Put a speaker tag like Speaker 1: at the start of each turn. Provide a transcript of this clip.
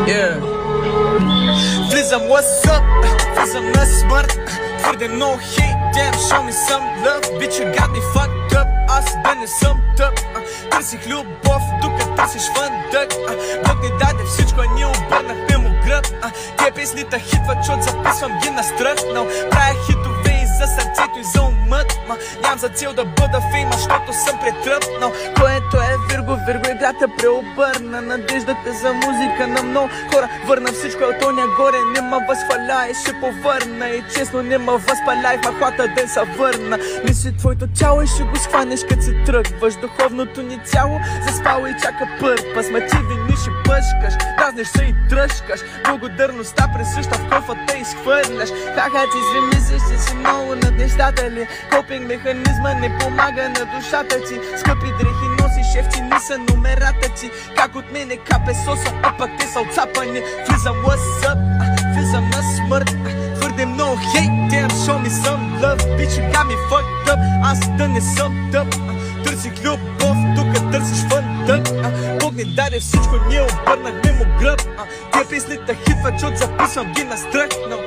Speaker 1: Yeah. Влизам, what's up? Влизам на смърт. Твърде много hate, damn, show me some love. Bitch, you got me fucked up. Аз да не съм тъп. Търсих любов, тук търсиш фандък. Бог ни даде всичко, а ние обърнахме му гръб. Те песните хитват, чот записвам ги настръхнал. Правя хитове и за сърцето и за умът. Нямам за цел да бъда феймъс, защото съм претръпнал. Което е Вирго, играта преобърна. Надеждата за музика на много хора върна всичко от оня горе. Не ма възхваля и ще повърна. И честно не ма възпаляй, в махлата ден са върна. Неси твоето тяло и ще го схванеш като се тръгваш. Духовното ни цяло заспава и чака пърпас. Мотиви ни ще пъшкаш, дразнеш се и тръшкаш. Благодарността пресъща в кофата и изхвърляш. Хаха ти звемислиш, че си много над нещата ли? Копинг механизма не помага на душата ти. Скъпи дрехи носиш, ефтини са номерата ти. Как от мене капе соса, а пък те са отцапани. Влизам, what's up? Влизам на смърт. Твърде много hate, damn, show me some love. Bitch, you got me fucked up. Аз да не съм тъп. Търсих любов, тук търсиш фандък. Бог ни даде всичко, ние обърнахме му гръб. Те песните хитват, чот записвам ги настръхнал.